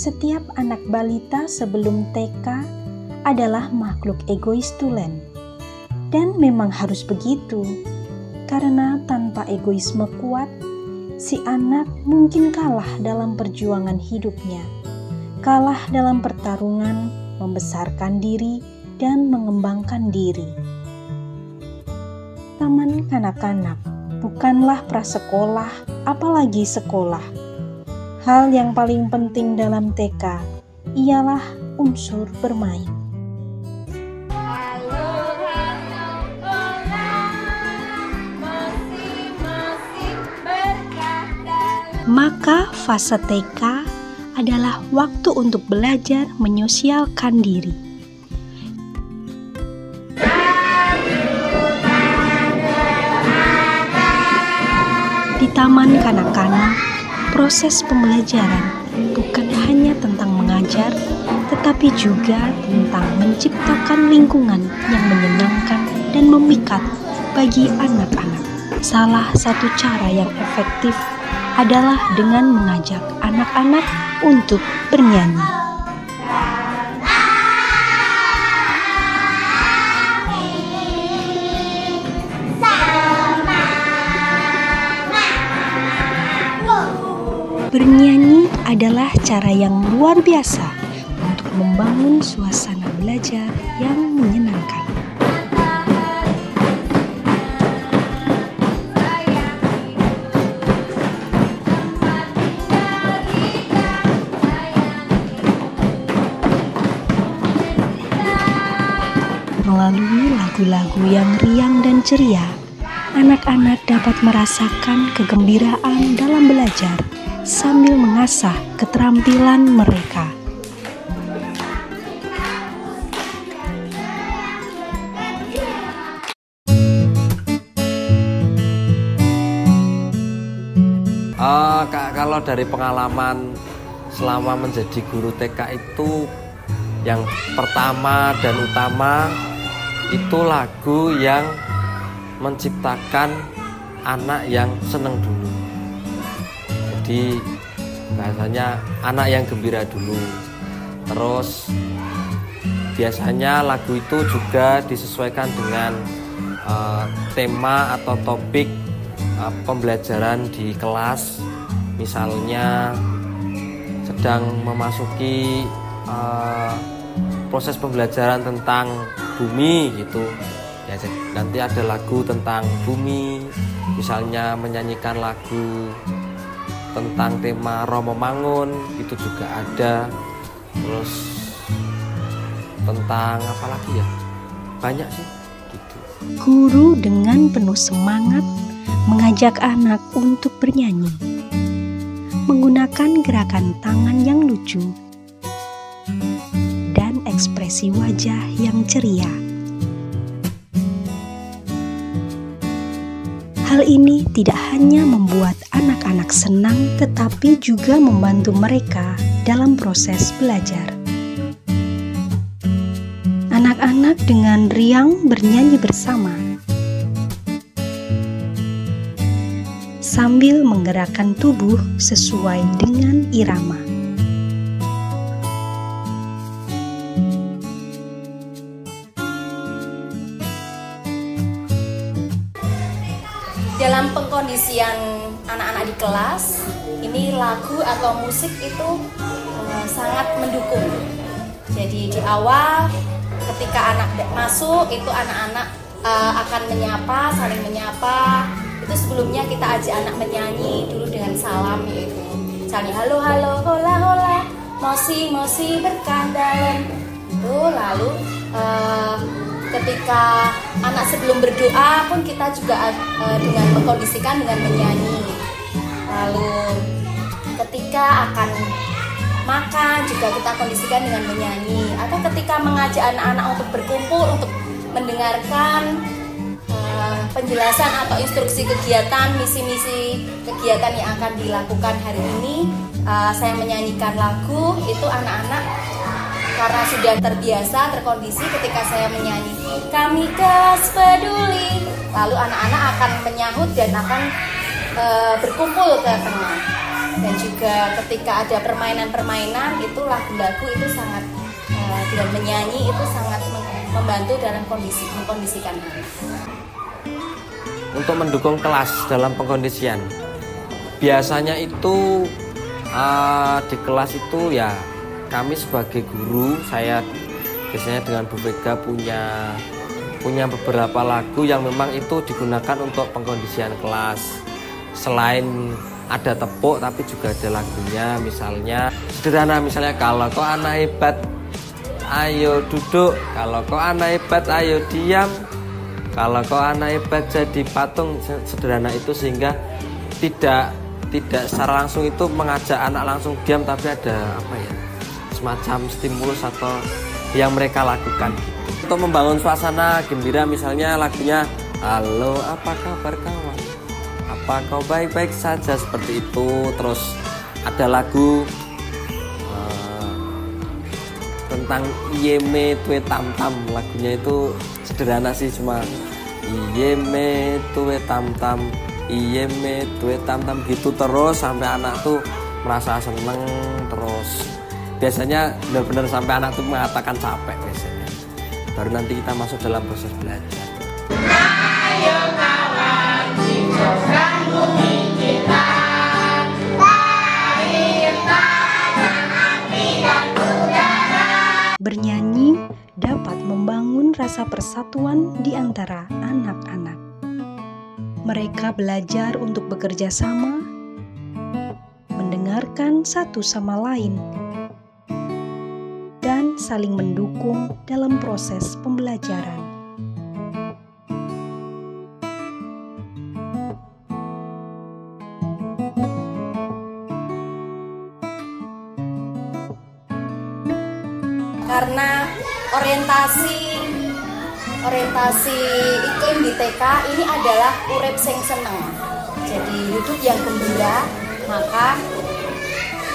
Setiap anak balita sebelum TK adalah makhluk egois tulen. Dan memang harus begitu, karena tanpa egoisme kuat, si anak mungkin kalah dalam perjuangan hidupnya, kalah dalam pertarungan membesarkan diri dan mengembangkan diri. Taman kanak-kanak bukanlah prasekolah, apalagi sekolah. Hal yang paling penting dalam TK ialah unsur bermain. Maka fase TK adalah waktu untuk belajar menyosialkan diri. Di taman kanak-kanak, proses pembelajaran bukan hanya tentang mengajar, tetapi juga tentang menciptakan lingkungan yang menyenangkan dan memikat bagi anak-anak. Salah satu cara yang efektif adalah dengan mengajak anak-anak untuk bernyanyi. Bernyanyi adalah cara yang luar biasa untuk membangun suasana belajar yang menyenangkan. Melalui lagu-lagu yang riang dan ceria, anak-anak dapat merasakan kegembiraan dalam belajar sambil mengasah keterampilan mereka. Kalau dari pengalaman selama menjadi guru TK itu, yang pertama dan utama itu lagu yang menciptakan anak yang seneng dulu. Jadi bahasanya anak yang gembira dulu. Terus biasanya lagu itu juga disesuaikan dengan tema atau topik pembelajaran di kelas. Misalnya sedang memasuki proses pembelajaran tentang bumi gitu ya, nanti ada lagu tentang bumi, misalnya menyanyikan lagu tentang tema Romo Mangun itu juga ada. Terus tentang apa lagi ya, banyak sih gitu. Guru dengan penuh semangat mengajak anak untuk bernyanyi, menggunakan gerakan tangan yang lucu dan ekspresi wajah yang ceria. Hal ini tidak hanya membuat anak-anak senang, tetapi juga membantu mereka dalam proses belajar. Anak-anak dengan riang bernyanyi bersama, sambil menggerakkan tubuh sesuai dengan irama. Dalam pengkondisian anak-anak di kelas, ini lagu atau musik itu sangat mendukung. Jadi di awal ketika anak masuk itu anak-anak akan menyapa, saling menyapa. Itu sebelumnya kita ajak anak menyanyi dulu dengan salam, yaitu misalnya halo halo hola hola mosi mosi berkandalan. Itu lalu ketika anak sebelum berdoa pun kita juga dengan mengkondisikan dengan menyanyi. Lalu ketika akan makan juga kita kondisikan dengan menyanyi. Atau ketika mengajak anak-anak untuk berkumpul untuk mendengarkan penjelasan atau instruksi kegiatan, misi-misi kegiatan yang akan dilakukan hari ini, saya menyanyikan lagu. Itu anak-anak karena sudah terbiasa, terkondisi ketika saya menyanyi Kami Kas Peduli, lalu anak-anak akan menyahut dan akan berkumpul ke tengah. dan juga ketika ada permainan-permainan itu lagu-lagu itu sangat dengan menyanyi itu sangat membantu dalam mengkondisikan anak. Untuk mendukung kelas dalam pengkondisian, biasanya itu di kelas itu ya kami sebagai guru, saya biasanya dengan Bu Vega punya beberapa lagu yang memang itu digunakan untuk pengkondisian kelas. Selain ada tepuk tapi juga ada lagunya, misalnya sederhana, misalnya kalau kau anak hebat ayo duduk, kalau kau anak hebat ayo diam, kalau kau anak hebat jadi patung. Sederhana itu sehingga tidak secara langsung itu mengajak anak langsung diam, tapi ada apa ya, semacam stimulus atau yang mereka lakukan gitu. Untuk membangun suasana gembira, misalnya lagunya halo apa kabar kawan, apa kau baik-baik saja, seperti itu. Terus ada lagu tentang Iyeme Tue Tam Tam, lagunya itu sederhana sih, cuma Iyeme Tue Tam Tam, Iyeme Tue Tam Tam gitu terus sampai anak tuh merasa seneng. Terus biasanya benar-benar sampai anak tuh mengatakan capek biasanya, baru nanti kita masuk dalam proses belajar. Ayo kawan, hijaukan bumi kita, lahir tanah, api dan udara. Bernyanyi dapat membangun rasa persatuan di antara anak-anak. Mereka belajar untuk bekerja sama, mendengarkan satu sama lain, dan saling mendukung dalam proses pembelajaran. Karena orientasi iklim di TK ini adalah urip sing seneng, jadi hidup yang gembira, maka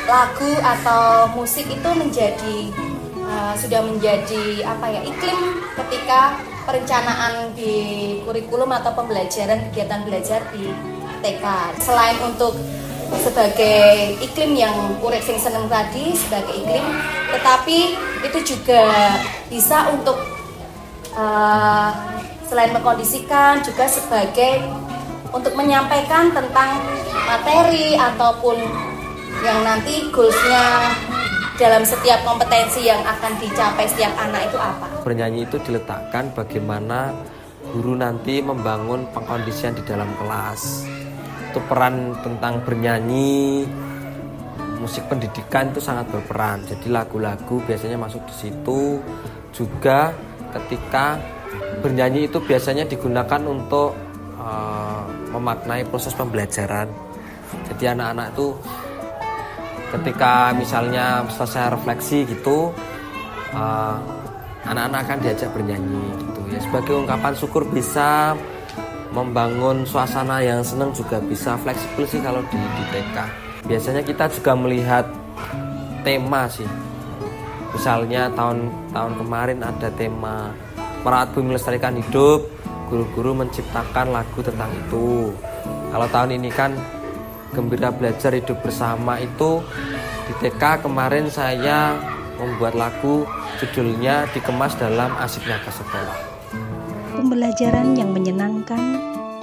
lagu atau musik itu sudah menjadi iklim ketika perencanaan di kurikulum atau pembelajaran, kegiatan belajar di TK. Selain untuk sebagai iklim yang urip sing seneng tadi, sebagai iklim, tetapi itu juga bisa untuk selain mengkondisikan juga sebagai untuk menyampaikan tentang materi ataupun yang nanti goalsnya dalam setiap kompetensi yang akan dicapai setiap anak itu apa. Bernyanyi itu diletakkan bagaimana guru nanti membangun pengkondisian di dalam kelas. Itu peran tentang bernyanyi, musik pendidikan itu sangat berperan. Jadi lagu-lagu biasanya masuk di situ. Juga ketika bernyanyi itu biasanya digunakan untuk memaknai proses pembelajaran. Jadi anak-anak itu ketika misalnya selesai refleksi gitu, anak-anak akan diajak bernyanyi gitu ya, sebagai ungkapan syukur, bisa membangun suasana yang senang, juga bisa fleksibel sih kalau di TK. Biasanya kita juga melihat tema sih. Misalnya tahun kemarin ada tema merawat bumi melestarikan hidup, guru-guru menciptakan lagu tentang itu. Kalau tahun ini kan Gembira Belajar Hidup Bersama, itu di TK kemarin saya membuat lagu, judulnya Dikemas Dalam Asiknya ke Sekolah. Pembelajaran yang menyenangkan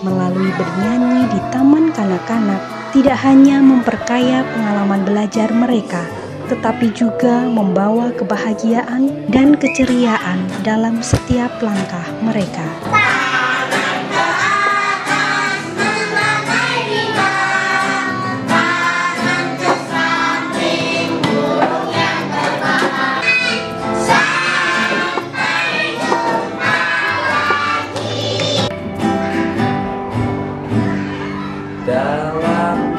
melalui bernyanyi di taman kanak-kanak tidak hanya memperkaya pengalaman belajar mereka, tetapi juga membawa kebahagiaan dan keceriaan dalam setiap langkah mereka. Dalam